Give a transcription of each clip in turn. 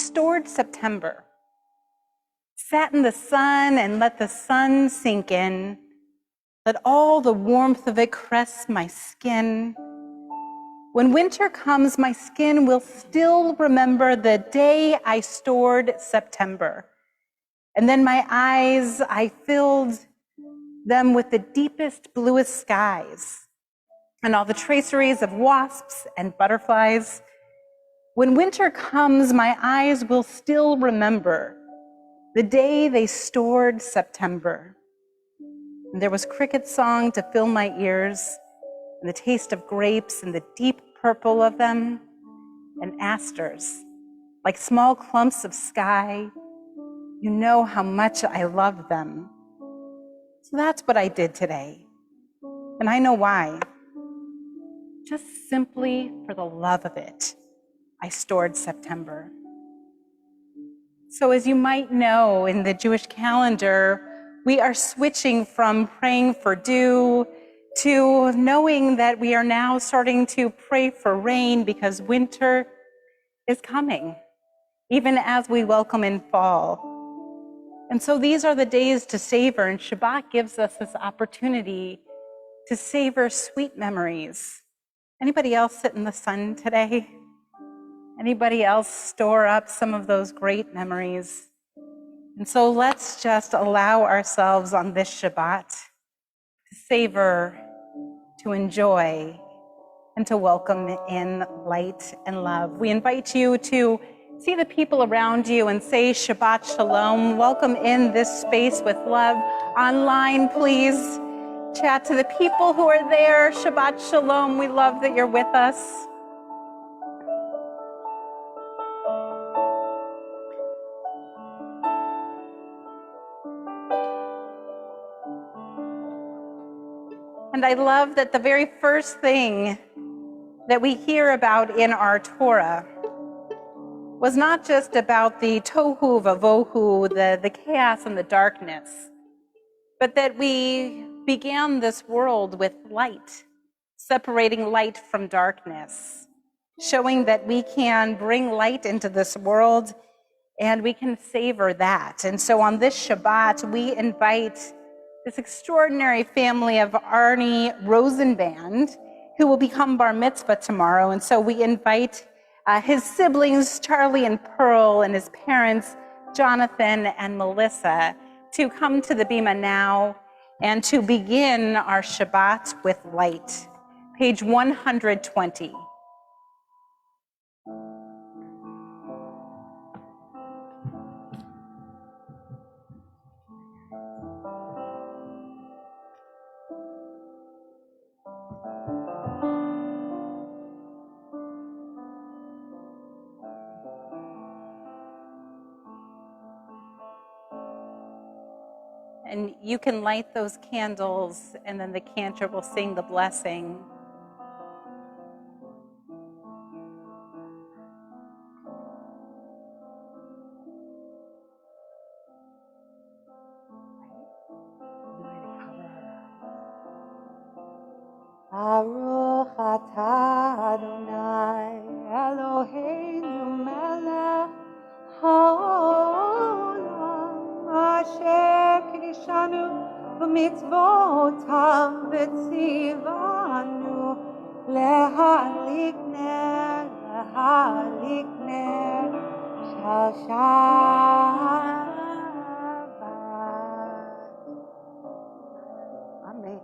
stored September. Sat in the sun and let the sun sink in. Let all the warmth of it caress my skin. When winter comes, my skin will still remember the day I stored September. And then my eyes, I filled them with the deepest, bluest skies and all the traceries of wasps and butterflies. When winter comes, my eyes will still remember the day they stored September. And there was cricket song to fill my ears, and the taste of grapes and the deep purple of them, and asters, like small clumps of sky. You know how much I love them. So that's what I did today. And I know why. Just simply for the love of it, I stored September. So as you might know, in the Jewish calendar, we are switching from praying for dew to knowing that we are now starting to pray for rain because winter is coming, even as we welcome in fall. And so these are the days to savor, and Shabbat gives us this opportunity to savor sweet memories. Anybody else sit in the sun today? Anybody else store up some of those great memories? And so let's just allow ourselves on this Shabbat to savor, to enjoy, and to welcome in light and love. We invite you to see the people around you and say Shabbat Shalom. Welcome in this space with love. Online, please chat to the people who are there. Shabbat Shalom. We love that you're with us. And I love that the very first thing that we hear about in our Torah was not just about the tohu vavohu, the chaos and the darkness, but that we began this world with light, separating light from darkness, showing that we can bring light into this world and we can savor that. And so on this Shabbat, we invite this extraordinary family of Arnie Rosenband, who will become bar mitzvah tomorrow. And so we invite his siblings, Charlie and Pearl, and his parents, Jonathan and Melissa, to come to the Bima now and to begin our Shabbat with light. Page 120. And you can light those candles, and then the cantor will sing the blessing. Baruch atah Adonai Eloheinu melech haolam asher kiddushanu b'mitzvotav v'tzivanu lehadlik ner shel Shabbat. Amen.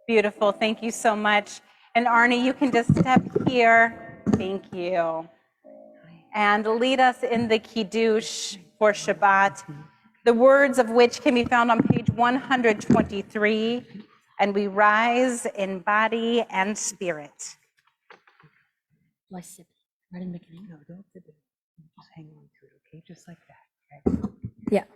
Beautiful, thank you so much. And Arnie, you can just step here. Thank you. And lead us in the Kiddush for Shabbat, the words of which can be found on page 123. And we rise in body and spirit. Right in the beginning? No, don't sit there. Just hang on to it, okay? Just like that, okay? Yeah.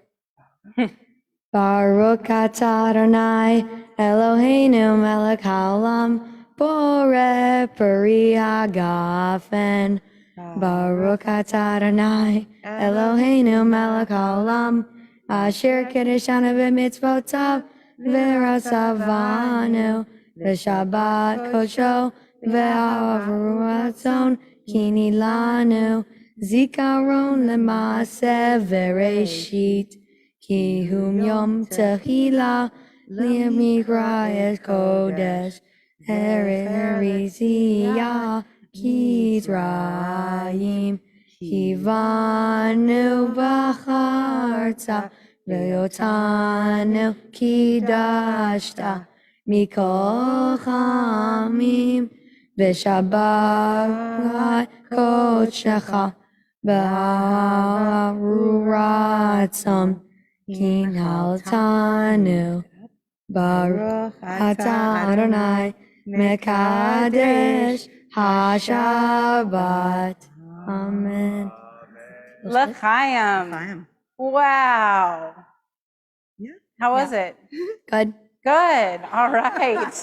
Baruch atah Adonai Eloheinu melech haolam borei peri hagafen. Baruch atah Adonai Eloheinu melech haolam asher kiddushanu b'mitzvotav v'rasavanu v'shabbat kodsho v'ahavu ratzon Kini lanu zikaron lemase vereshit. Ki hum yom tehila limikra es kodesh. Erizia Kizrayim Kivanu Bacharta Veotanu Kidashta Mikol Chamim Veshabat Kodshecha Ba'aruratzam Kinhaltanu Baruch atah Adonai Mekadesh HaShabbat. Amen. L'chaim. Wow. Yeah. How was it? Good. Good. All right.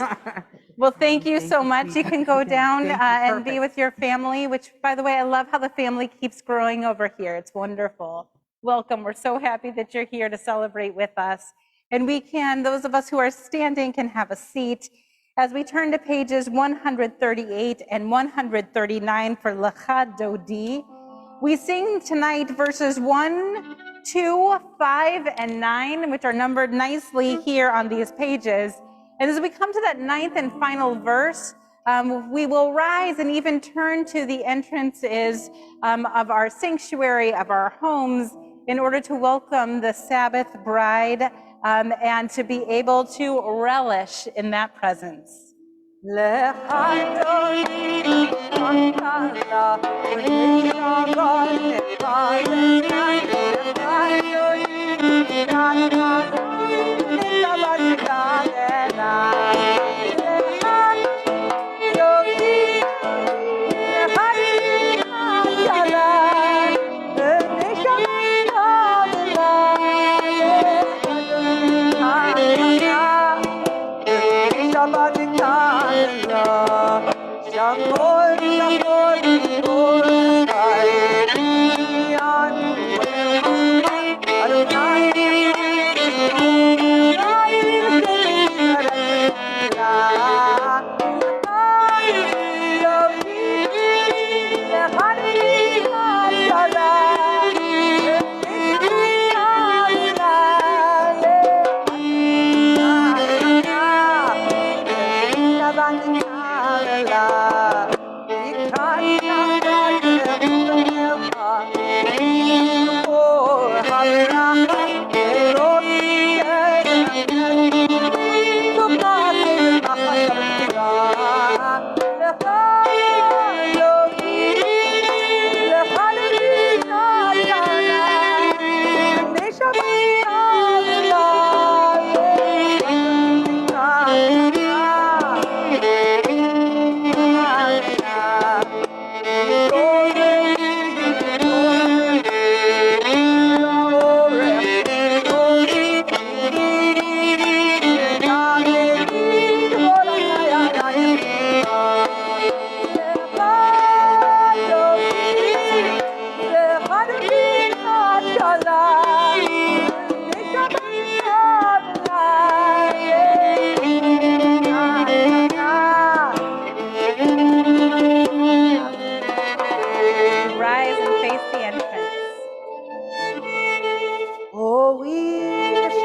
Well, thank you so much. You can go down Thank you. and be Perfect. with your family, which, by the way, I love how the family keeps growing over here. It's wonderful. Welcome. We're so happy that you're here to celebrate with us. And we can, those of us who are standing can have a seat. As we turn to pages 138 and 139 for Lecha Dodi, we sing tonight verses 1, 2, 5, and 9, which are numbered nicely here on these pages. And as we come to that 9th and final verse, we will rise and even turn to the entrances of our sanctuary, of our homes, in order to welcome the Sabbath bride and to be able to relish in that presence.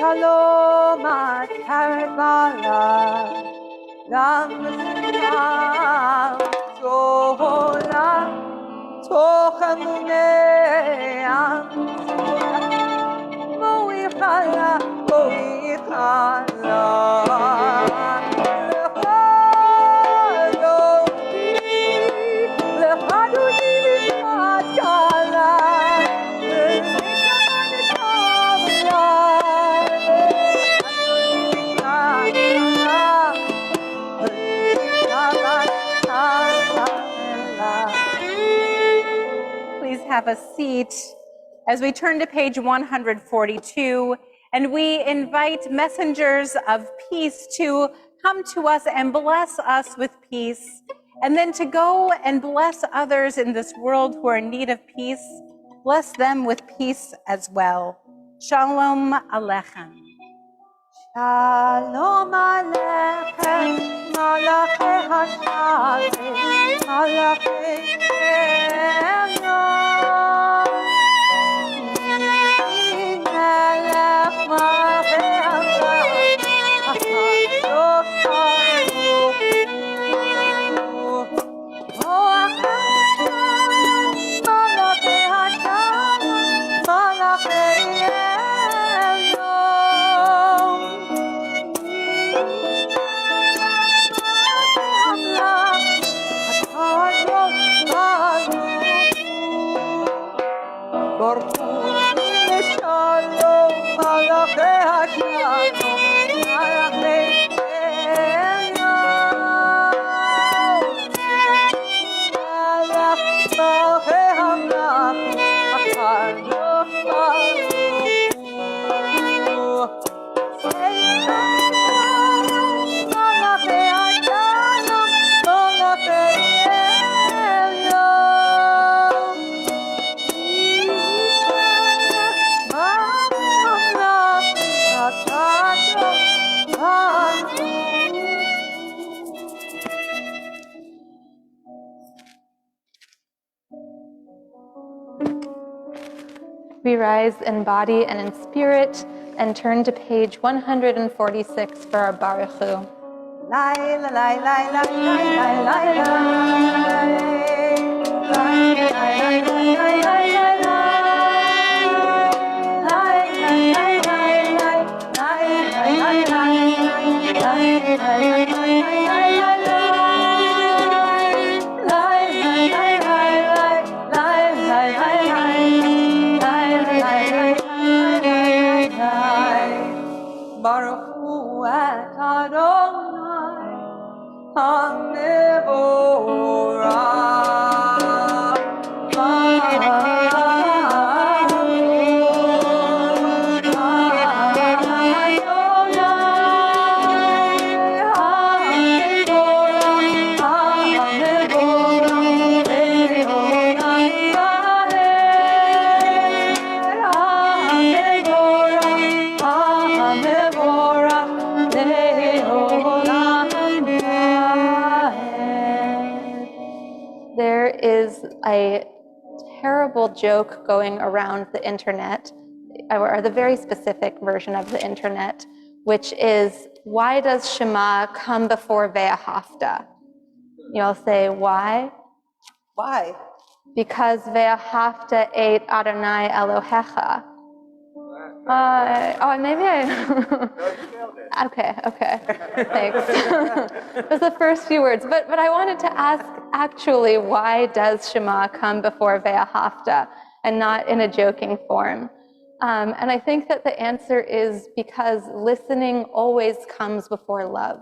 Sholom of Please have a seat as we turn to page 142, and we invite messengers of peace to come to us and bless us with peace, and then to go and bless others in this world who are in need of peace. Bless them with peace as well. Shalom Aleichem. Shalom Aleichem, Malachei Hashalom, Malachei Elyon. Melech Malachei Hashalom, HaKadosh Baruch Hu. Oh, HaKadosh, Malachei Hashalom, Malachei We rise in body and in spirit and turn to page 146 for our Baruch Hu. Baruch Hu et Adonai HaMevorach. There is a terrible joke going around the internet, or the very specific version of the internet, which is, why does Shema come before Ve'ahavta? You'll say, why? Why? Because Ve'ahavta ate Adonai Elohecha. Maybe I... Okay, thanks. It was the first few words, but I wanted to ask, actually, why does Shema come before Ve'ahavta and not in a joking form? And I think that the answer is because listening always comes before love.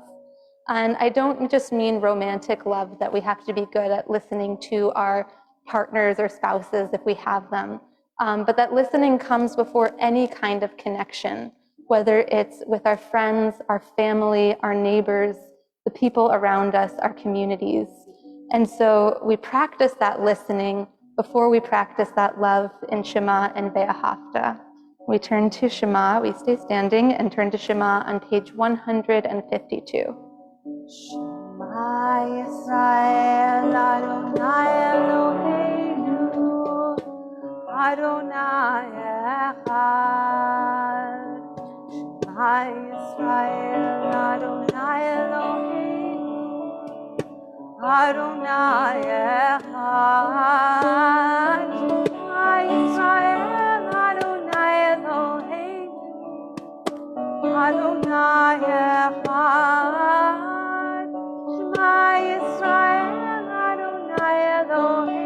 And I don't just mean romantic love, that we have to be good at listening to our partners or spouses if we have them, but that listening comes before any kind of connection, whether it's with our friends, our family, our neighbors, the people around us, our communities. And so we practice that listening before we practice that love in Shema and Ve'ahavta. We turn to Shema, we stay standing and turn to Shema on page 152. Shema Yisrael Adonai Eloheinu Adonai Echad. Shema Yisrael Adonai Eloheinu Adonai Echad. Shema Yisrael Adonai Eloheinu Adonai Echad. Shema Yisrael Adonai Eloheinu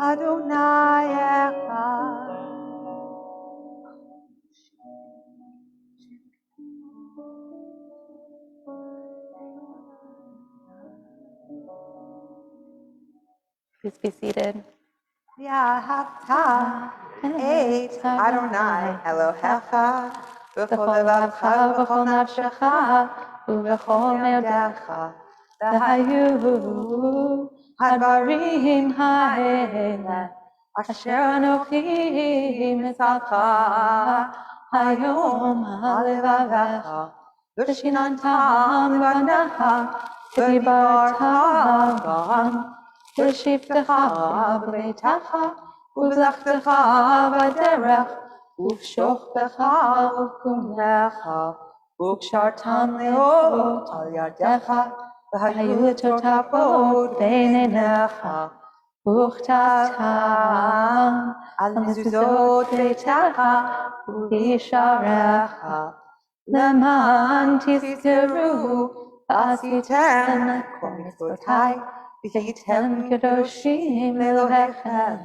Adonai Echad. Please be seated. V'ahavta et Adonai Elohecha b'chol levavcha v'chol nafshecha v'chol me'odecha v'hayu hadvarim ha'ele asher anochi mitzavcha היום הלבביך, ושיננתם לבניך, ודיברת בם, בשבתך בביתך, ובלכתך בדרך, ובשוכבך ובקומך, וקשרתם לאות על ידך, והיו לטוטפות בין עיניך, וכתבתם על מזוזות ביתך ובשעריך, למען תזכרו ועשיתם כל מצוותיי, והייתם קדושים לאלוהיכם.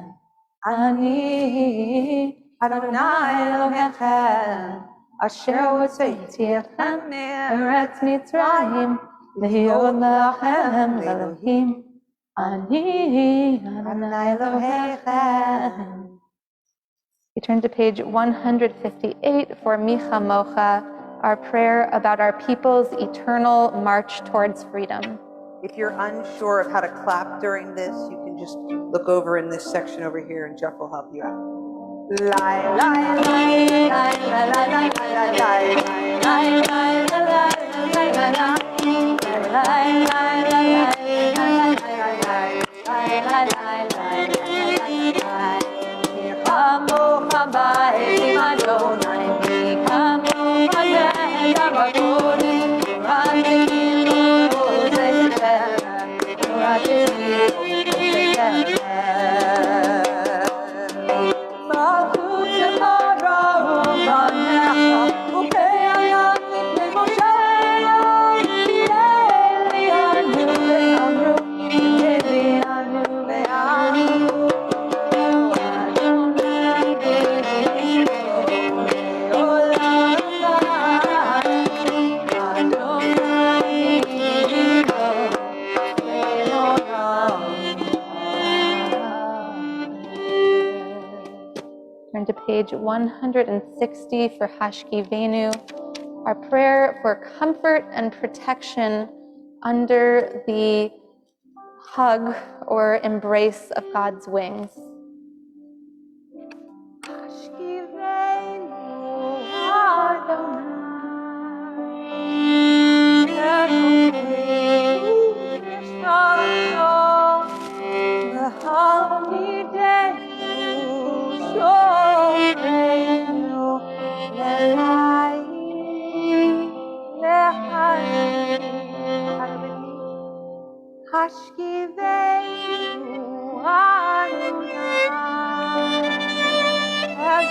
אני אדוני אלוהיכם, אשר הוצאתי אתכם מארץ מצרים, להיות לכם לאלוהים. אני אדוני אלוהיכם. We turn to page 158 for Micha Mocha, our prayer about our people's eternal march towards freedom. If you're unsure of how to clap during this, you can just look over in this section over here and Jeff will help you out. Lai, lai, lai, lai, lai, lai, lai, lai, lai, lai, lai, Turn to page 160 for Hashkivenu, our prayer for comfort and protection under the hug or embrace of God's wings. Hashkivenu Adonai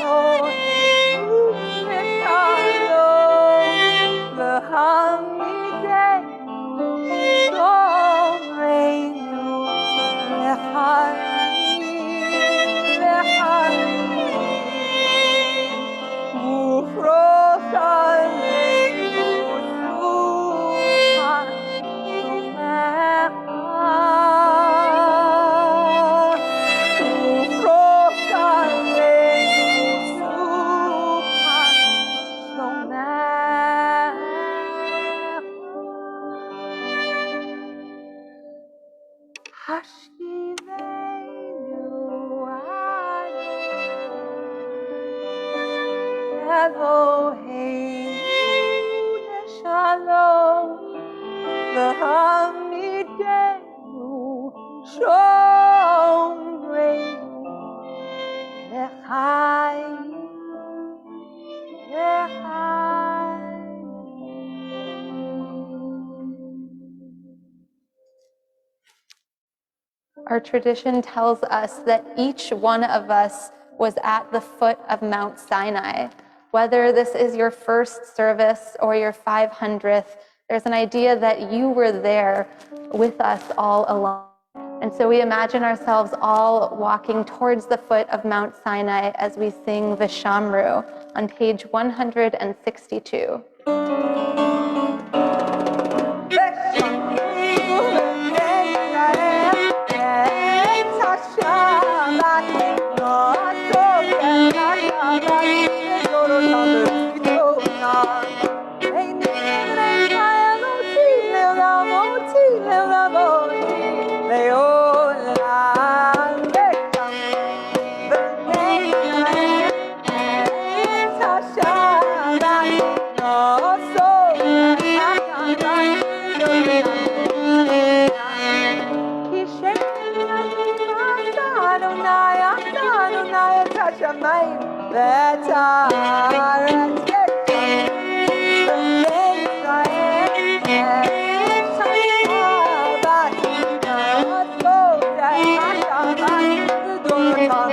Eloheinu v'shalom v'hamidenu shomreinu v'chaim v'chaim ufrosh aleinu suchan Eloheinu shalom v'hamidenu shomreinu v'chaim v'chaim. Our tradition tells us that each one of us was at the foot of Mount Sinai. Whether this is your first service or your 500th, there's an idea that you were there with us all along. And so we imagine ourselves all walking towards the foot of Mount Sinai as we sing Vishamru on page 162. Tasha השמיים ואת הארץ ובני ישראל שבת נעשות השבת לדורותם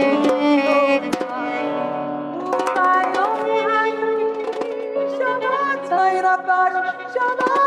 Shabbat,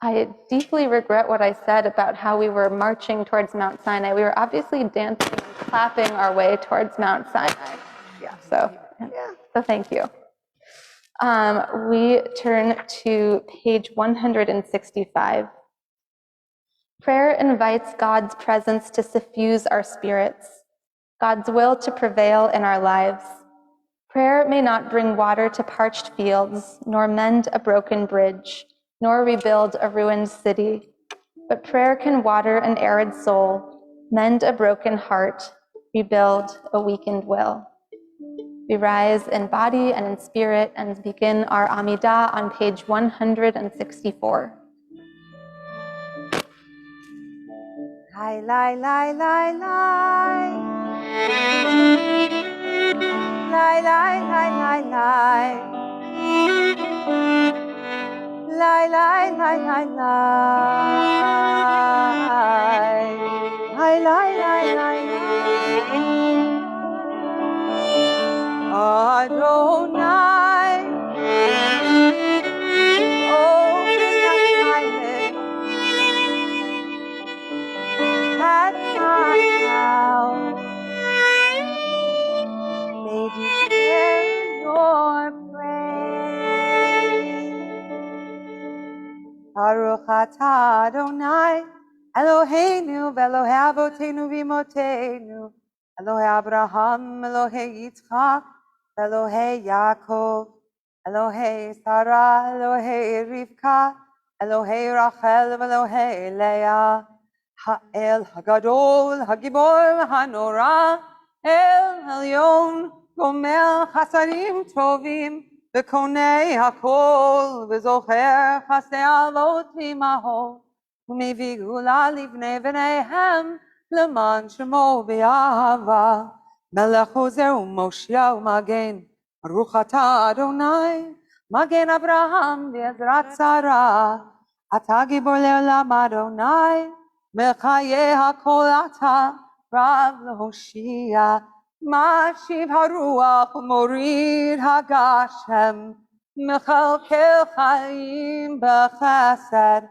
I deeply regret what I said about how we were marching towards Mount Sinai. We were obviously dancing and clapping our way towards Mount Sinai. Yeah. So thank you. We turn to page 165. Prayer invites God's presence to suffuse our spirits, God's will to prevail in our lives. Prayer may not bring water to parched fields, nor mend a broken bridge, nor rebuild a ruined city. But prayer can water an arid soul, mend a broken heart, rebuild a weakened will. We rise in body and in spirit and begin our Amidah on page 164. Lai, lai, lai, lai, lai. Lai, lai, lai, lai, lai. Lai, lai, lai, lai, lai. Lai, lai, lai, lai, lai. Adonai. Open the silence at my house. May declare your praise. Baruch atah Adonai, Eloheinu ve'Elohei Avotenu v'Imotenu, Elohei Abraham, Elohei Yitzchak, Elohei Yaakov, Elohei Sarah, Elohei Rivka, Elohei Rachel, Elohei Leah, Ha'el Hagadol, Hagibor, Hanora, El Elyon, Gomel Chasadim Tovim, V'konei hakol, v'zocher chasdei avot imaho, u'mevii gula livnei v'neihem, leman shemo v'yahava, melech ozer u'moshia u'magen, Baruch atah Adonai, magen Abraham v'ezrat Sarah, atah gibor le'olam Adonai, mechayeh hakol atah, Rav lehoshia, Mashiv haruach morid hagashem, mechalkel chaim b'chesed,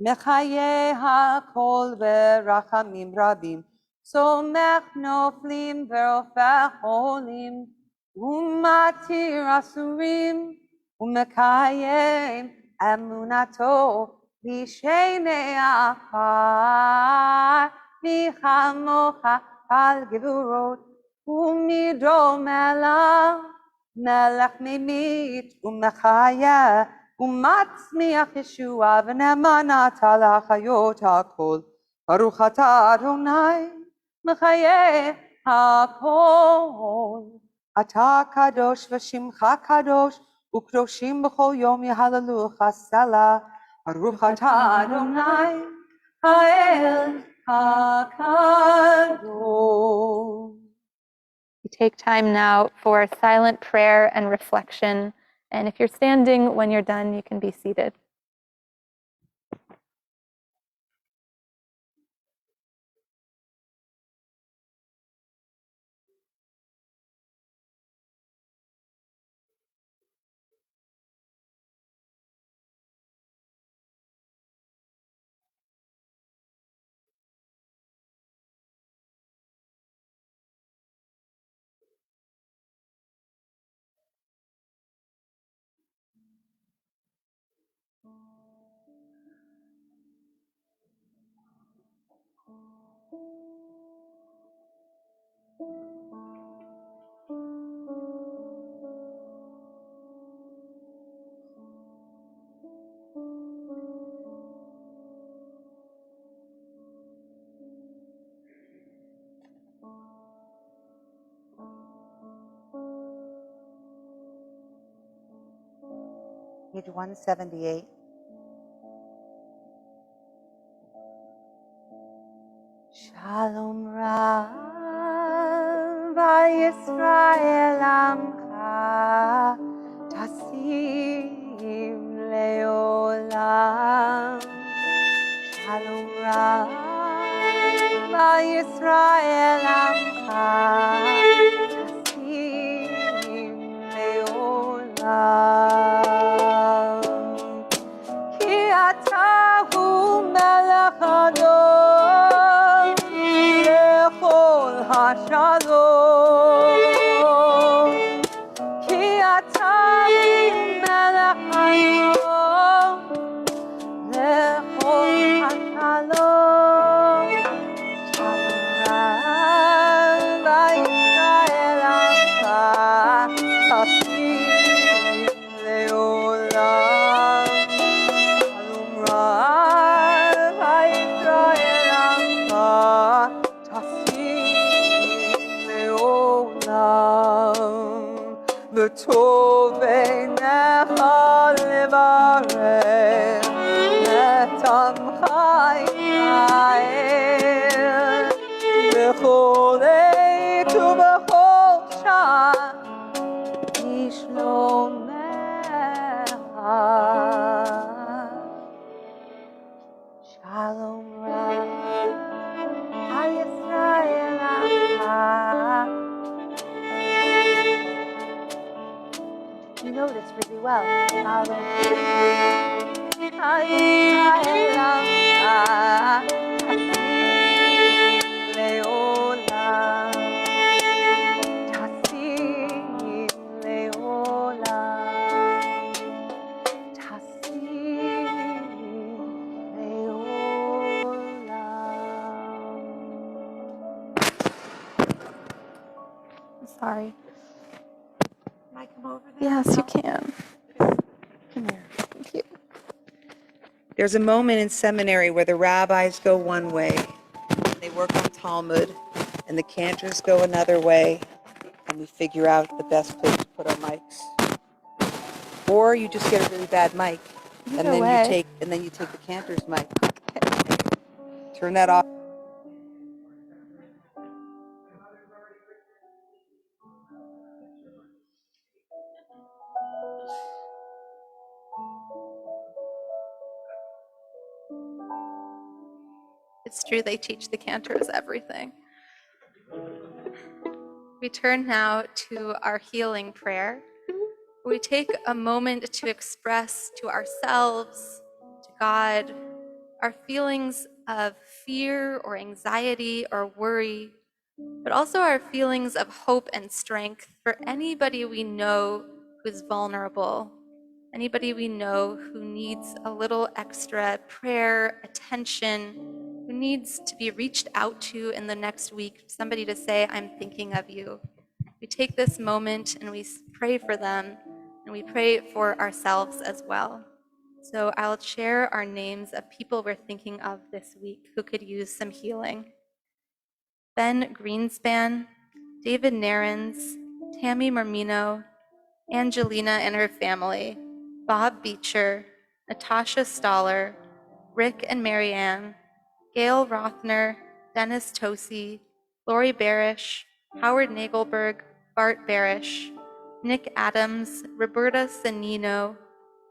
mechaye hakol berachamim rabim, somech noflim verofech holim, umatir asurim, umekayem emunato b'shenei achar, v'chamocha al gevurot, Umidom elam, melech mimit, umechaya, umatzmiach Yeshua, v'nemanat al hachayot hakol. Baruch atah Adonai, mechaye hakol. Atah kadosh v'shimcha kadosh, ukdoshim b'chol yom yehalelucha selah. Baruch atah Adonai, ha'el hakadosh. We take time now for silent prayer and reflection. And if you're standing, when you're done, you can be seated. Page 178. Shalom Rav Yisrael Amcha Tasim Leolam. Shalom Rav Yisrael Amcha Tasim Leolam. Ki atahu melech hador lechol hashalom. Ki atahu melech hador lechol hashalom. Shalom Rav Yisrael Amcha Tasim Leolam. Shalom Rav Yisrael Amcha Tasim Leolam. V'tov einecha levarech et amcha Yisrael b'chol עת ובכל שעה לשלומך. Shalom Rav Yisrael Amcha. You know this really well. Shalom Yisrael Amcha Tasim Leolam. Tasim Leolam. Tasim I'm sorry. Can I come over there? Yes, you can. Come here. Thank you. There's a moment in seminary where the rabbis go one way, and they work on Talmud, and the cantors go another way, and we figure out the best place to put our mics. Or you just get a really bad mic, and Either then way. you take the cantor's mic. Turn that off. It's true, they teach the cantors everything. We turn now to our healing prayer. We take a moment to express to ourselves, to God, our feelings of fear or anxiety or worry, but also our feelings of hope and strength for anybody we know who's vulnerable, anybody we know who needs a little extra prayer, attention, who needs to be reached out to in the next week, somebody to say, I'm thinking of you. We take this moment and we pray for them, and we pray for ourselves as well. So I'll share our names of people we're thinking of this week who could use some healing. Ben Greenspan, David Narens, Tammy Marmino, Angelina and her family, Bob Beecher, Natasha Stoller, Rick and Marianne, Gail Rothner, Dennis Tosi, Lori Barish, Howard Nagelberg, Bart Barish, Nick Adams, Roberta Sanino,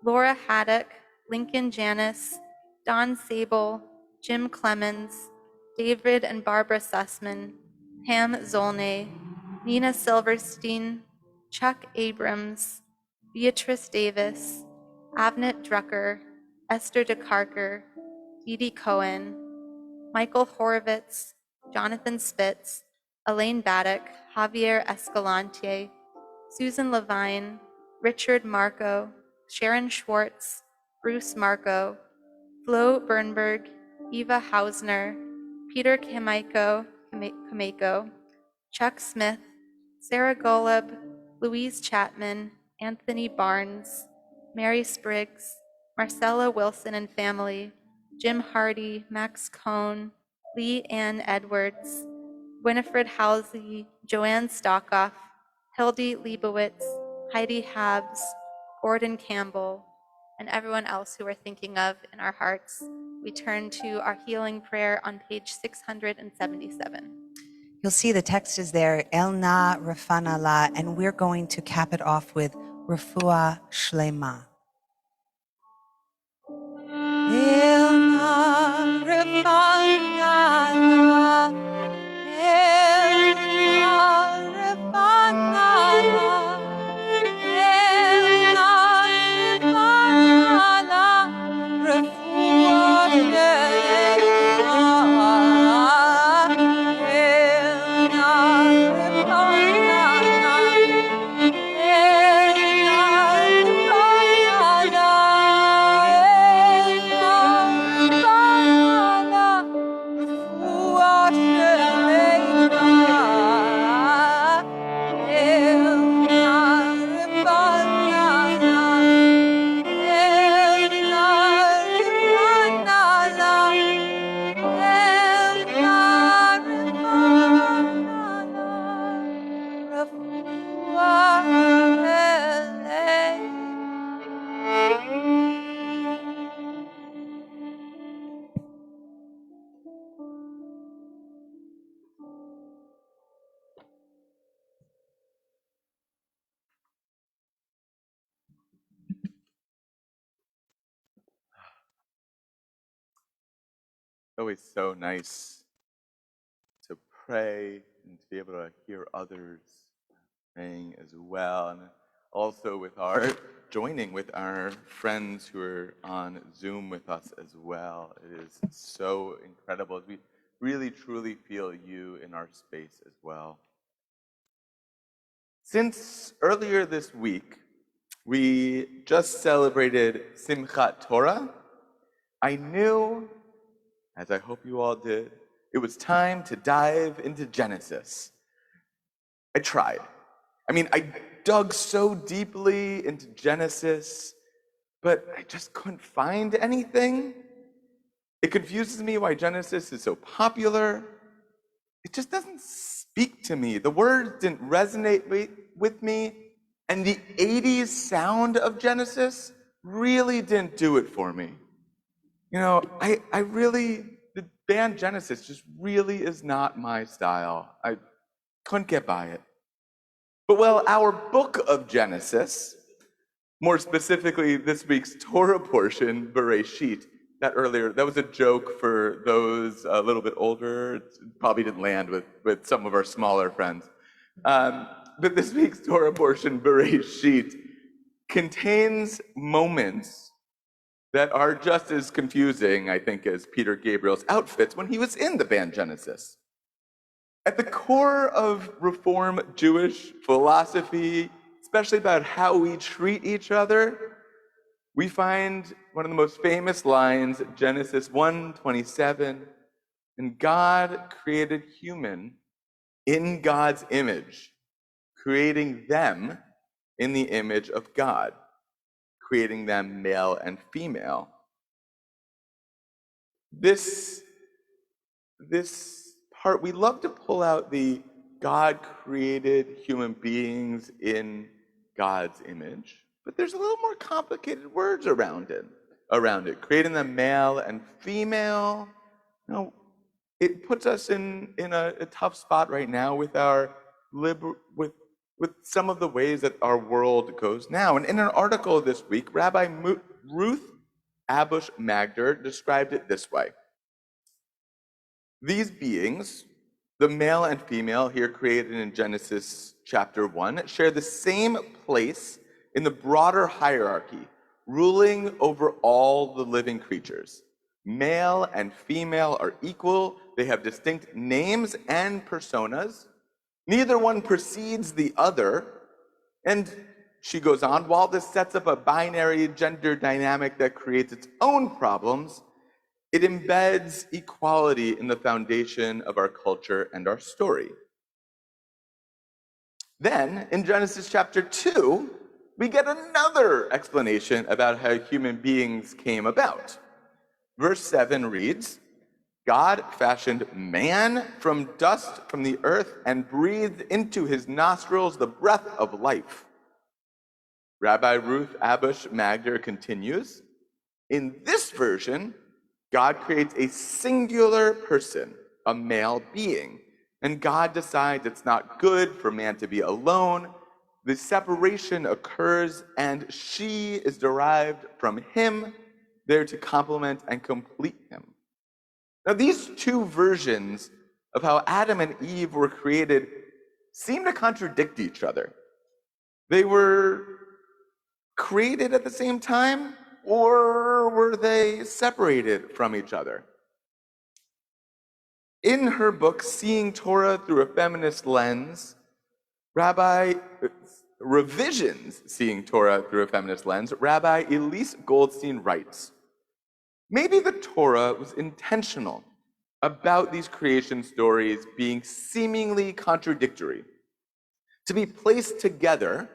Laura Haddock, Lincoln Janis, Don Sable, Jim Clemens, David and Barbara Sussman, Pam Zolnay, Nina Silverstein, Chuck Abrams, Beatrice Davis, Avnet Drucker, Esther DeCarker, Dee Dee Cohen, Michael Horowitz, Jonathan Spitz, Elaine Baddock, Javier Escalante, Susan Levine, Richard Marco, Sharon Schwartz, Bruce Marco, Flo Bernberg, Eva Hausner, Peter Kameko, Chuck Smith, Sarah Golub, Louise Chapman, Anthony Barnes, Mary Spriggs, Marcella Wilson and family, Jim Hardy, Max Cohn, Lee Ann Edwards, Winifred Halsey, Joanne Stockoff, Hildy Leibowitz, Heidi Habs, Gordon Campbell, and everyone else who we're thinking of in our hearts, we turn to our healing prayer on page 677. You'll see the text is there, El Na Rafana La, and we're going to cap it off with Refuah Shlema. El Na Rafana La, El Na Rafana La, El Na Rafana La, Refuah Shlema. El Na Rafana La. Always so nice to pray and to be able to hear others praying as well, and also with our joining with our friends who are on Zoom with us as well. It is so incredible as we really truly feel you in our space as well. Since earlier this week, we just celebrated Simchat Torah, I knew, as I hope you all did, it was time to dive into Genesis. I tried. I dug so deeply into Genesis, but I just couldn't find anything. It confuses me why Genesis is so popular. It just doesn't speak to me. The words didn't resonate with me, and the 80s sound of Genesis really didn't do it for me. The band Genesis just really is not my style. I couldn't get by it. But our book of Genesis, more specifically this week's Torah portion, Bereshit, that was a joke for those a little bit older. It probably didn't land with some of our smaller friends. But this week's Torah portion, Bereshit, contains moments that are just as confusing, I think, as Peter Gabriel's outfits when he was in the band Genesis. At the core of Reform Jewish philosophy, especially about how we treat each other, we find one of the most famous lines, Genesis 1:27, and God created human in God's image, creating them in the image of God, creating them male and female. This part, we love to pull out the God created human beings in God's image, but there's a little more complicated words around it. Creating them male and female. It puts us in a tough spot right now with our with some of the ways that our world goes now. And in an article this week, Rabbi Ruth Abush Magder described it this way. These beings, the male and female here created in Genesis chapter 1, share the same place in the broader hierarchy, ruling over all the living creatures. Male and female are equal. They have distinct names and personas. Neither one precedes the other. And she goes on, while this sets up a binary gender dynamic that creates its own problems, it embeds equality in the foundation of our culture and our story. Then, in Genesis chapter 2, we get another explanation about how human beings came about. Verse 7 reads, God fashioned man from dust from the earth and breathed into his nostrils the breath of life. Rabbi Ruth Abush Magder continues, in this version, God creates a singular person, a male being, and God decides it's not good for man to be alone. The separation occurs, and she is derived from him, there to complement and complete him. Now, these two versions of how Adam and Eve were created seem to contradict each other. They were created at the same time, or were they separated from each other? In her book, Seeing Torah Through a Feminist Lens, Revisions Seeing Torah Through a Feminist Lens, Rabbi Elise Goldstein writes, maybe the Torah was intentional about these creation stories being seemingly contradictory, to be placed together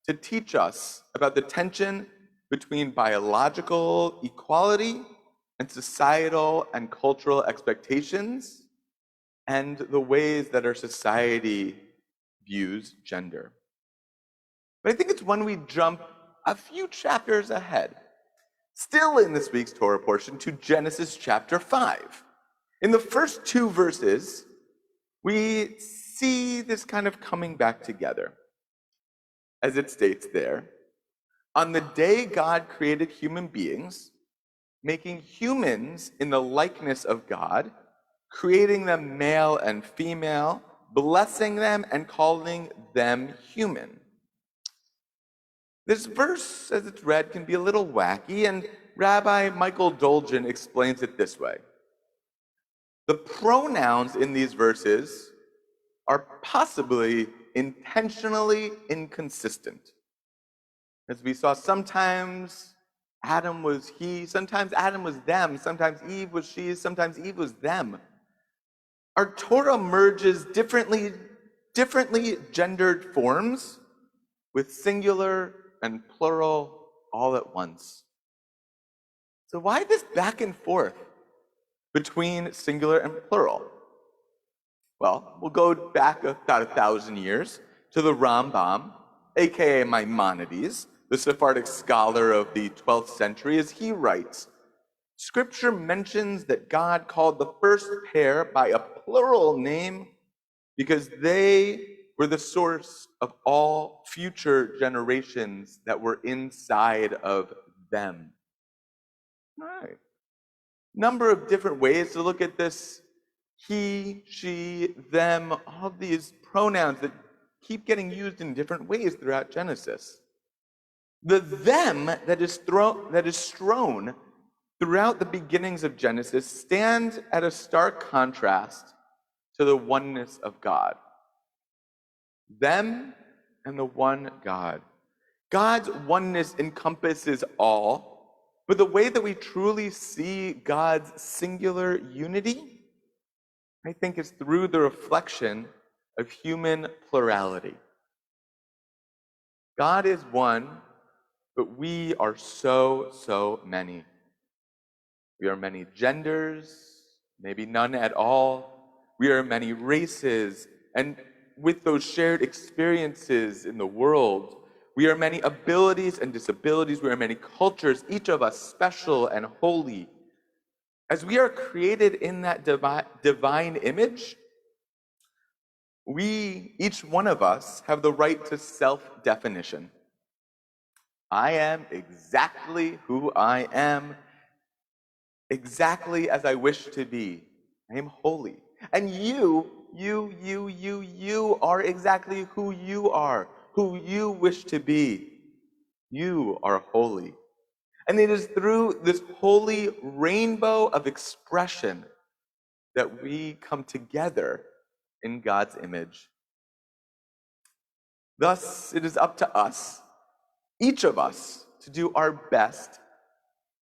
to teach us about the tension between biological equality and societal and cultural expectations and the ways that our society views gender. But I think it's when we jump a few chapters ahead, still in this week's Torah portion, to Genesis chapter 5. In the first two verses, we see this kind of coming back together. As it states there, on the day God created human beings, making humans in the likeness of God, creating them male and female, blessing them and calling them human. This verse, as it's read, can be a little wacky, and Rabbi Michael Dolgen explains it this way. The pronouns in these verses are possibly intentionally inconsistent. As we saw, sometimes Adam was he, sometimes Adam was them, sometimes Eve was she, sometimes Eve was them. Our Torah merges differently gendered forms with singular and plural all at once. So why this back and forth between singular and plural? Well, we'll go back about 1,000 years to the Rambam, aka Maimonides, the Sephardic scholar of the 12th century, as he writes, Scripture mentions that God called the first pair by a plural name because they were the source of all future generations that were inside of them. All right. Number of different ways to look at this. He, she, them, all these pronouns that keep getting used in different ways throughout Genesis. The them that is strewn throughout the beginnings of Genesis stands at a stark contrast to the oneness of God. Them and the one God. God's oneness encompasses all, but the way that we truly see God's singular unity, I think, is through the reflection of human plurality. God is one, but we are so many. We are many genders, maybe none at all. We are many races, and with those shared experiences in the world, we are many abilities and disabilities. We are many cultures, each of us special and holy. As we are created in that divine image, we, each one of us, have the right to self-definition. I am exactly who I am, exactly as I wish to be. I am holy. And you are exactly who you wish to be. You are holy. And it is through this holy rainbow of expression that we come together in God's image. Thus, it is up to us, each of us, to do our best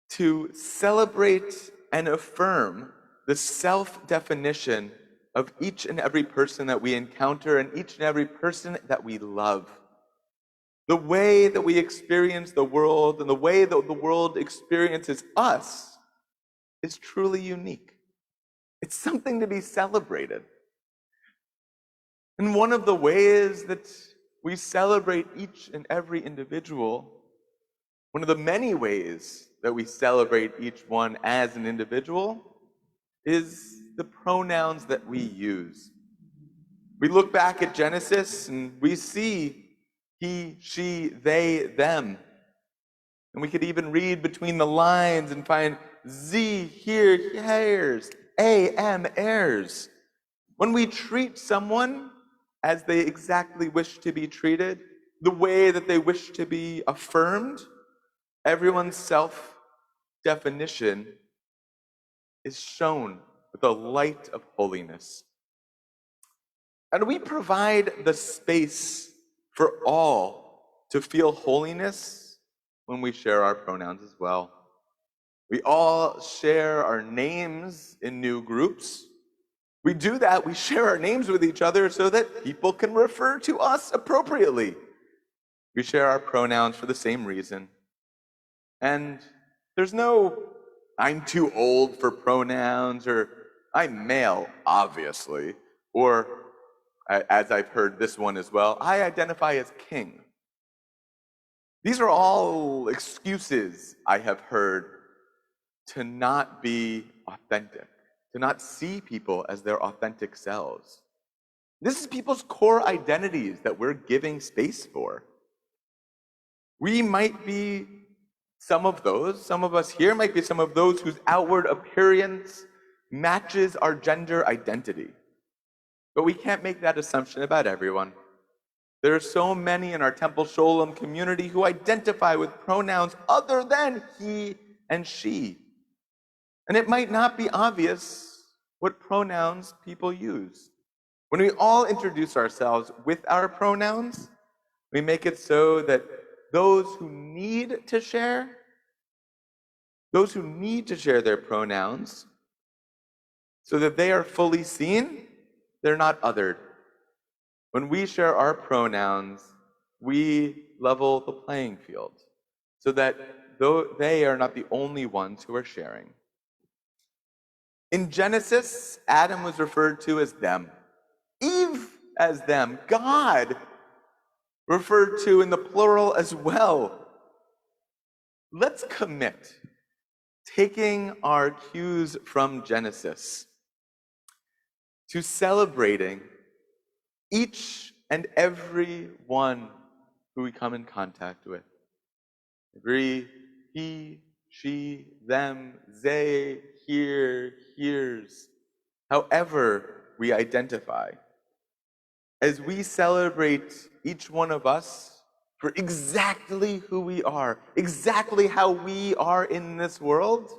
to celebrate and affirm the self-definition of each and every person that we encounter and each and every person that we love. The way that we experience the world and the way that the world experiences us is truly unique. It's something to be celebrated. And one of the ways that we celebrate each and every individual, one of the many ways that we celebrate each one as an individual is the pronouns that we use. We look back at Genesis and we see he, she, they, them. And we could even read between the lines and find Z, here, hairs, A, M, heirs. When we treat someone as they exactly wish to be treated, the way that they wish to be affirmed, everyone's self-definition is shown with the light of holiness. And we provide the space for all to feel holiness when we share our pronouns as well. We all share our names in new groups. We do that, we share our names with each other so that people can refer to us appropriately. We share our pronouns for the same reason. And there's no, I'm too old for pronouns, or I'm male, obviously, or, as I've heard this one as well, I identify as king. These are all excuses I have heard to not be authentic, to not see people as their authentic selves. This is people's core identities that we're giving space for. We might be some of us here might be some of those whose outward appearance matches our gender identity. But we can't make that assumption about everyone. There are so many in our Temple Sholom community who identify with pronouns other than he and she. And it might not be obvious what pronouns people use. When we all introduce ourselves with our pronouns, we make it so that those who need to share their pronouns so that they are fully seen, they're not othered. When we share our pronouns, we level the playing field so that they are not the only ones who are sharing. In Genesis, Adam was referred to as them, Eve as them, God referred to in the plural as well. Let's commit, taking our cues from Genesis, to celebrating each and every one who we come in contact with. Every he, she, them, they, here, hears, however we identify. As we celebrate each one of us for exactly who we are, exactly how we are in this world,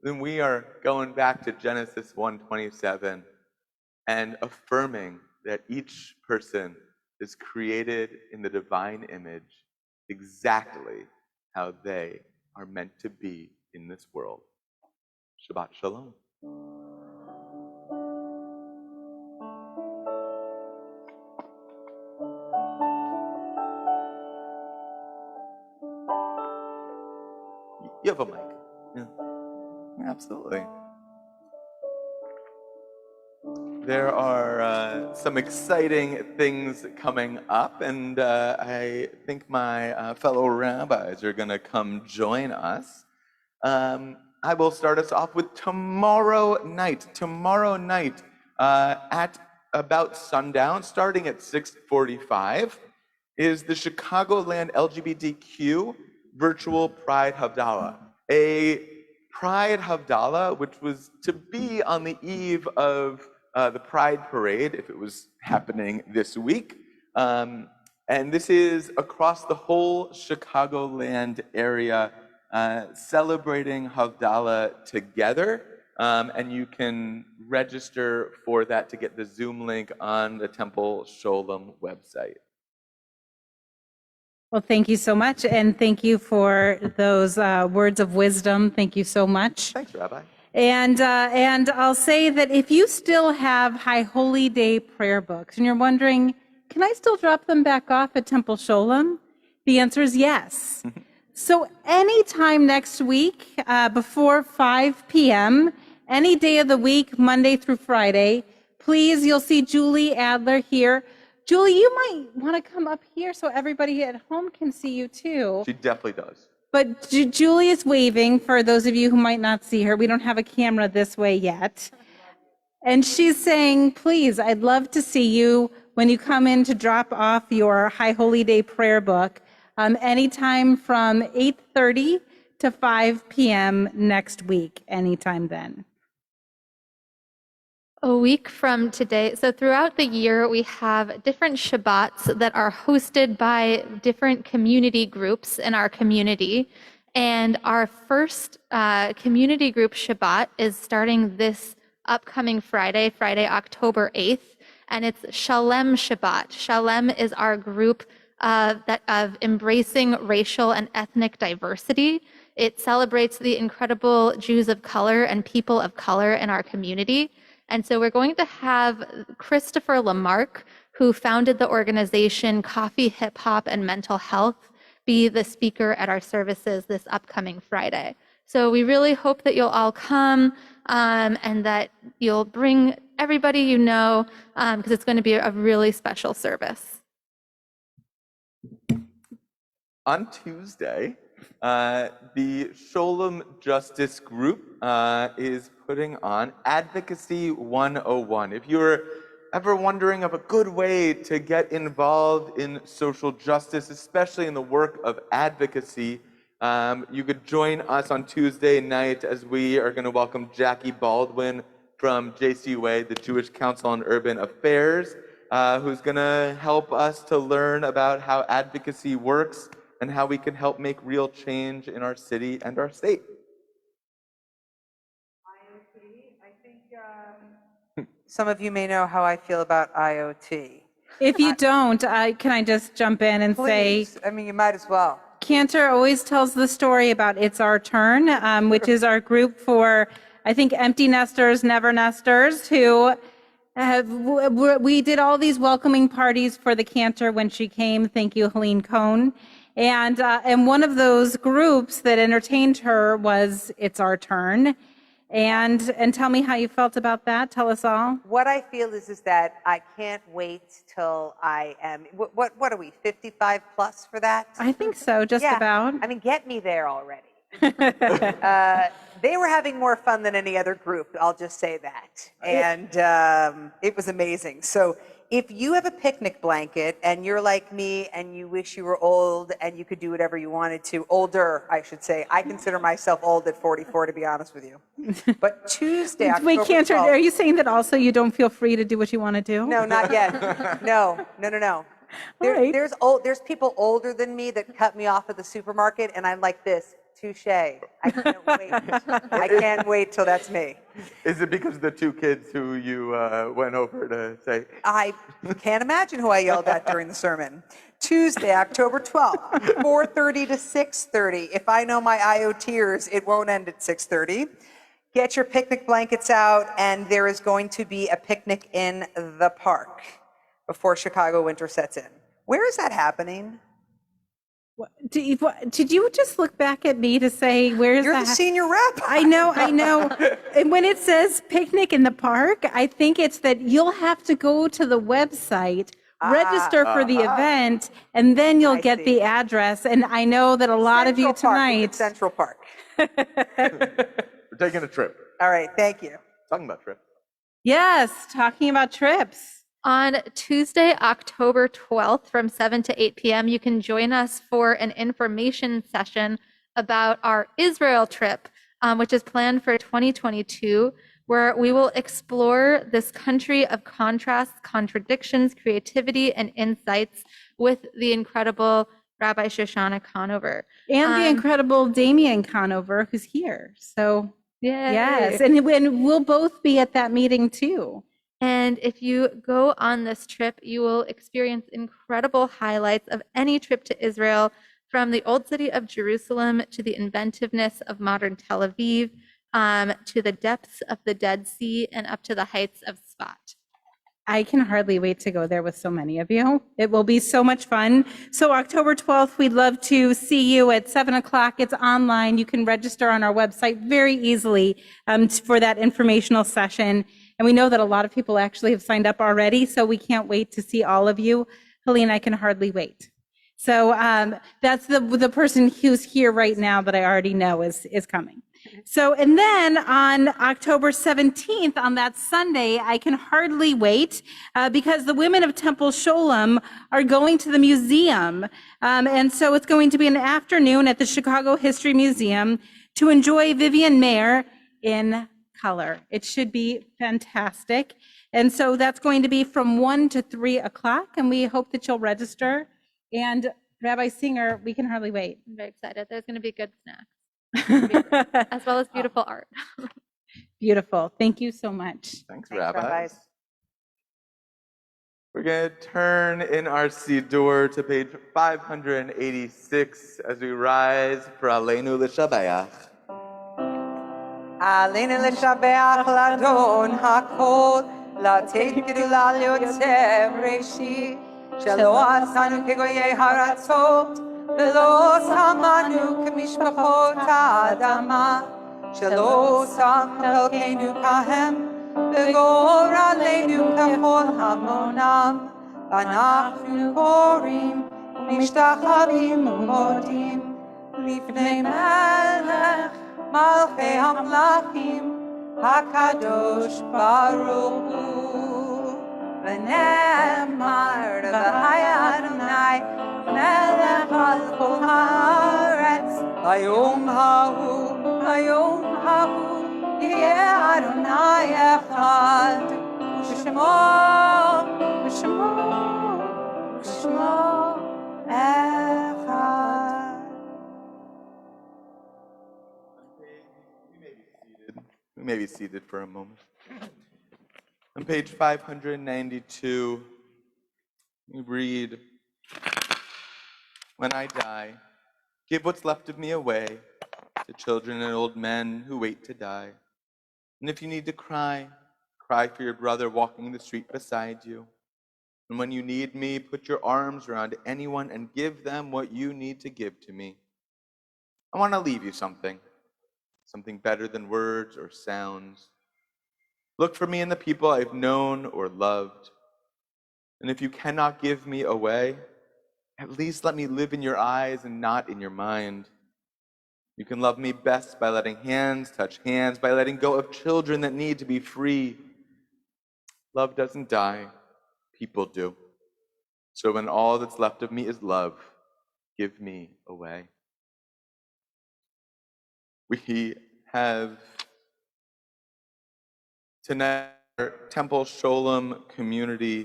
then we are going back to Genesis 1:27 and affirming that each person is created in the divine image exactly how they are meant to be in this world. Shabbat Shalom. You have a mic. Yeah. Absolutely. There are some exciting things coming up, and I think my fellow rabbis are going to come join us. I will start us off with tomorrow night. Tomorrow night at about sundown, starting at 6:45, is the Chicagoland LGBTQ Virtual Pride Havdalah. A Pride Havdalah, which was to be on the eve of the Pride Parade, if it was happening this week. And this is across the whole Chicagoland area, celebrating Havdalah together. And you can register for that to get the Zoom link on the Temple Sholom website. Well, thank you so much, and thank you for those words of wisdom. Thank you so much. Thanks, Rabbi. And I'll say that if you still have High Holy Day prayer books and you're wondering, can I still drop them back off at Temple Sholom? The answer is yes. So anytime next week before 5 p.m., any day of the week, Monday through Friday, please, you'll see Julie Adler here. Julie, you might want to come up here so everybody at home can see you too. She definitely does. But Julie is waving for those of you who might not see her. We don't have a camera this way yet. And she's saying, please, I'd love to see you when you come in to drop off your High Holy Day prayer book, anytime from 8:30 to 5 p.m. next week, anytime then. A week from today, so throughout the year, we have different Shabbats that are hosted by different community groups in our community. And our first community group Shabbat is starting this upcoming Friday, October 8th, and it's Sholom Shabbat. Sholem is our group of embracing racial and ethnic diversity. It celebrates the incredible Jews of color and people of color in our community. And so we're going to have Christopher Lamarck, who founded the organization Coffee, Hip Hop, and Mental Health, be the speaker at our services this upcoming Friday. So we really hope that you'll all come and that you'll bring everybody you know, because it's going to be a really special service. On Tuesday, the Sholom Justice Group is putting on Advocacy 101. If you're ever wondering of a good way to get involved in social justice, especially in the work of advocacy, you could join us on Tuesday night as we are going to welcome Jackie Baldwin from JCUA, the Jewish Council on Urban Affairs, who's going to help us to learn about how advocacy works and how we can help make real change in our city and our state. Some of you may know how I feel about IoT. If you don't, can I just jump in and Please, say, I mean, you might as well. Cantor always tells the story about It's Our Turn, which is our group for, I think, empty nesters, never nesters, who we did all these welcoming parties for the Cantor when she came. Thank you, Helene Cohn. And one of those groups that entertained her was It's Our Turn. And tell me how you felt about that. Tell us all. What I feel is that I can't wait till I am, what are we, 55 plus for that? I think so, just Yeah. about. I mean, get me there already. They were having more fun than any other group, I'll just say that. And it was amazing. So if you have a picnic blanket and you're like me and you wish you were old and you could do whatever you wanted to, older, I should say. I consider myself old at 44, to be honest with you. But Tuesday, October Wait, Cantor, 12th, are you saying that also you don't feel free to do what you want to do? No, not yet. No. There's people older than me that cut me off at the supermarket, and I'm like this. Touche. I can't wait. I can't wait till that's me. Is it because of the two kids who you went over to say? I can't imagine who I yelled at during the sermon. Tuesday, October 12th, 4:30 to 6:30. If I know my IoTers, it won't end at 6:30. Get your picnic blankets out, and there is going to be a picnic in the park before Chicago winter sets in. Where is that happening? Did you just look back at me to say, where's You're that? the senior rep. I know. And when it says picnic in the park, I think it's that you'll have to go to the website, register for the event, and then you'll get the address. And I know that a lot of you tonight. Central Park. We're taking a trip. All right, thank you. Talking about trips. Yes, talking about trips. On Tuesday, October 12th from 7 to 8 p.m., you can join us for an information session about our Israel trip, which is planned for 2022, where we will explore this country of contrasts, contradictions, creativity, and insights with the incredible Rabbi Shoshana Conover. And the incredible Damian Conover, who's here. So, yay. yes, and we'll both be at that meeting too. And if you go on this trip, you will experience incredible highlights of any trip to Israel, from the old city of Jerusalem to the inventiveness of modern Tel Aviv, to the depths of the Dead Sea, and up to the heights of Sfat. I can hardly wait to go there with so many of you. It will be so much fun. So October 12th, we'd love to see you at 7 o'clock. It's online. You can register on our website very easily for that informational session. And we know that a lot of people actually have signed up already, so we can't wait to see all of you. Helene, I can hardly wait. So that's the person who's here right now that I already know is coming. So, and then on October 17th, on that Sunday, I can hardly wait because the women of Temple Sholom are going to the museum. And so it's going to be an afternoon at the Chicago History Museum to enjoy Vivian Mayer in color. It should be fantastic. And so that's going to be from 1 to 3 o'clock, and we hope that you'll register. And Rabbi Singer, we can hardly wait. I'm very excited. There's going to be good snacks, as well as beautiful art. Beautiful. Thank you so much. Thanks, Thanks, rabbis. rabbis. We're going to turn in our Siddur to page 586 as we rise for Aleinu L'Shabayach. עלינו לשבח לאדון הכל, לתת גדולה ליוצא בראשית, שלא עשנו כגויי הארצות, ולא שמנו כמשפחות האדמה, שלא שם חלקנו כהם, וגורלנו ככל המונם, ואנחנו קוראים ומשתחווים ומודים לפני מלך מלכי המלכים הקדוש ברוך הוא. ונאמר והיה אדוני מלך על כל הארץ, היום ההוא יהיה אדוני אחד, ושמו אחד. We may be seated for a moment. On page 592, we read, "When I die, give what's left of me away to children and old men who wait to die. And if you need to cry, cry for your brother walking the street beside you. And when you need me, put your arms around anyone and give them what you need to give to me. I want to leave you something better than words or sounds. Look for me in the people I've known or loved. And if you cannot give me away, at least let me live in your eyes and not in your mind. You can love me best by letting hands touch hands, by letting go of children that need to be free. Love doesn't die, people do. So when all that's left of me is love, give me away." We have tonight, our Temple Sholom community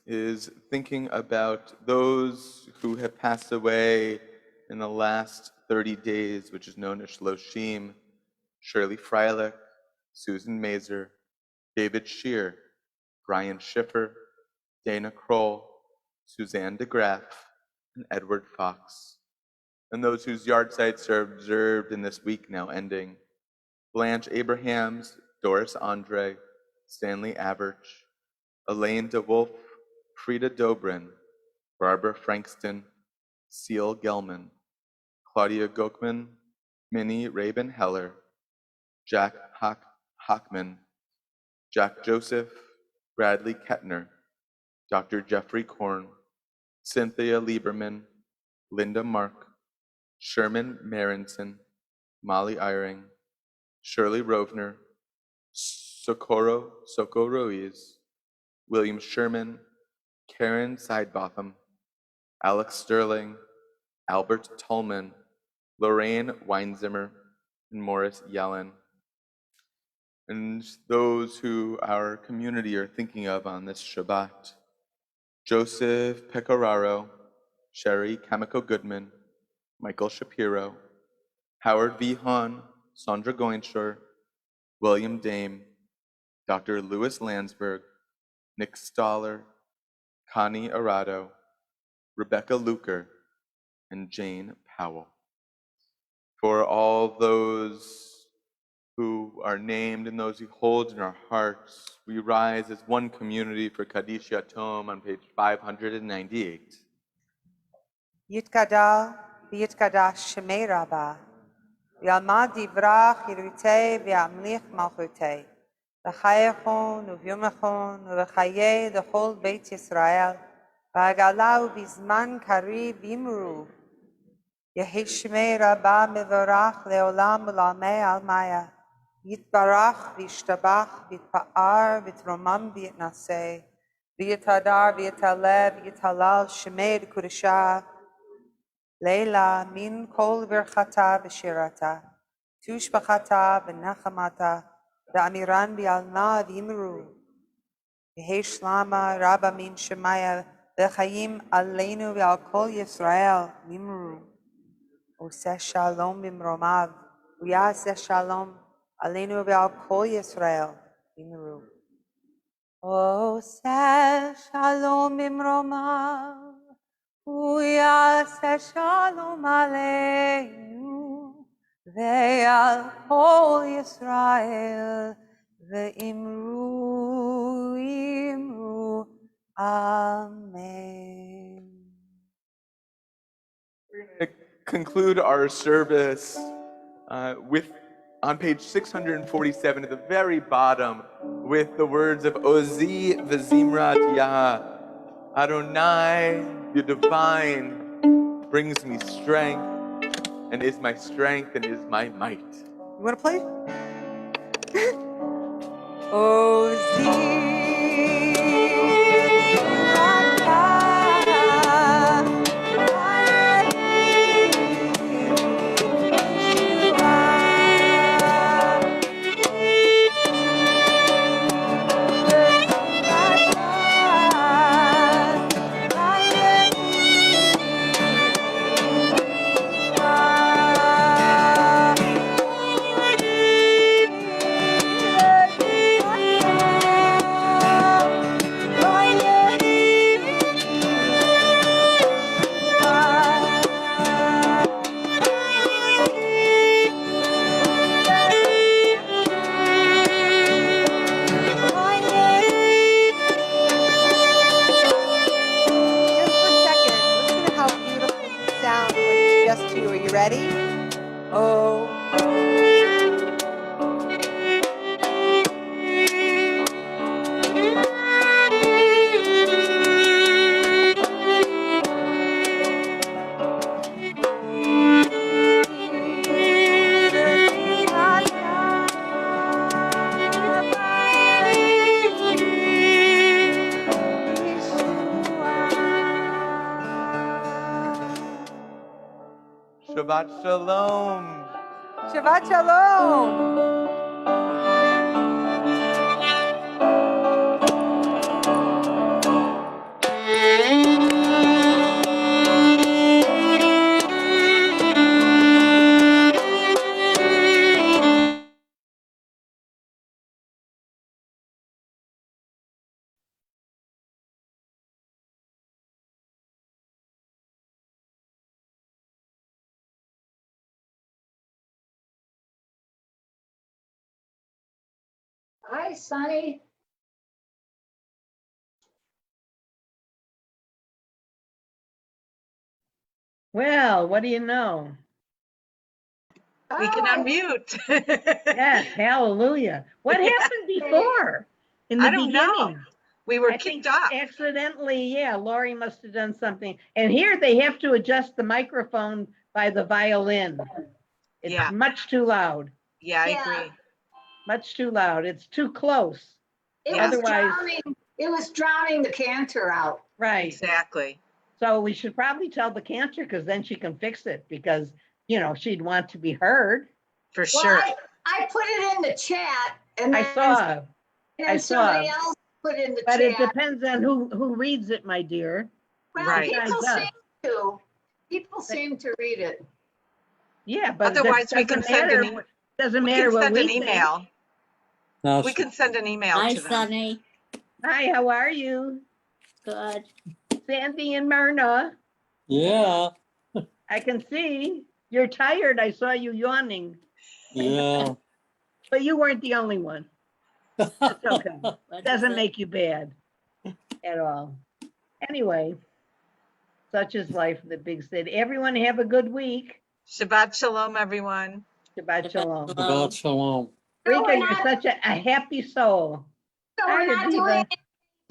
is thinking about those who have passed away in the last 30 days, which is known as Shloshim: Shirley Freilich, Susan Mazer, David Shear, Brian Schiffer, Dana Kroll, Suzanne DeGraff, and Edward Fox. And those whose yard sites are observed in this week now ending: Blanche Abrahams, Doris Andre, Stanley Averch, Elaine DeWolf, Frida Dobrin, Barbara Frankston, Seal Gelman, Claudia Gokman, Minnie Rabin Heller, Jack Hockman, Jack Joseph, Bradley Kettner, Dr. Jeffrey Korn, Cynthia Lieberman, Linda Mark, Sherman Marinson, Molly Eyring, Shirley Rovner, Socorro Ruiz, William Sherman, Karen Sidebotham, Alex Sterling, Albert Tullman, Lorraine Weinzimmer, and Morris Yellen. And those who our community are thinking of on this Shabbat: Joseph Pecoraro, Sherry Kamiko Goodman, Michael Shapiro, Howard V. Hahn, Sandra Goinshore, William Dame, Dr. Louis Landsberg, Nick Stoller, Connie Arado, Rebecca Luker, and Jane Powell. For all those who are named and those we hold in our hearts, we rise as one community for Kaddish Yatom on page 598. יתגדל ויתקדש שמי רבה, וילמד דברך ירצה וימליך מלכותי. בחייכון וביומכון ובחיי לכל בית ישראל, בעגלה ובזמן קריב ימרו. יהי שמי רבה מבורך לעולם ולעמי עלמיה. יתברך וישתבח ויתפאר ויתרומם ויתנשא. ויתהדר ויתעלה ויתהלל שמי לקודשה. לילה מן כל ברכתה ושירתה. תושבחתה ונחמתה. ואמירן בעלמה וימרו. יהי שלמה רבה מן שמיה וחיים עלינו ועל כל ישראל וימרו. עושה שלום במרומיו ויעשה שלום עלינו ועל כל ישראל וימרו. עושה שלום במרומיו ויעשה שלום עלינו ועל כל ישראל ואמרו אמרו amen. We're going to conclude our service with, on page 647 at the very bottom, with the words of Ozi v'zimrat Yah. Adonai, the divine, brings me strength, and is my strength, and is my might. You want to play? Ozi. Ready? Oh. Shabbat Shalom. Shabbat Shalom. Hi, Sonny. Well, what do you know? We can unmute. Yes, hallelujah. What happened before? In the I don't beginning? know. We were I kicked think off. accidentally, yeah, Lori must have done something. And here they have to adjust the microphone by the violin. It's Yeah. much too loud. Yeah, I agree. Much too loud. It's too close. It was Otherwise, It was drowning the cantor out. right. Exactly. So we should probably tell the cantor because then she can fix it because, you know, she'd want to be heard. For sure. I put it in the chat and then, I saw. somebody else put in the But chat. it depends on who reads it, my dear. Well, Right. people seem to read it. Yeah, but Otherwise we can send doesn't matter what we think. email. We can send an email Hi, to them. Sunny. Hi, how are you? Good. Sandy and Myrna. Yeah, I can see you're tired. I saw you yawning, yeah. but you weren't the only one. It's okay. What Doesn't is it? make you bad at all. Anyway, such is life in the big city. Everyone have a good week. Shabbat Shalom, everyone. Shabbat Shalom. Shabbat shalom. Rika, we're you're not- such a happy soul. So Hi, we're not Aviva. doing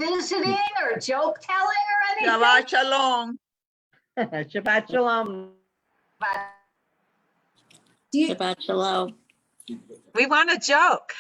any visiting or joke telling or anything? Shabbat shalom. Shabbat shalom. Do you, Shabbat shalom. We want a joke.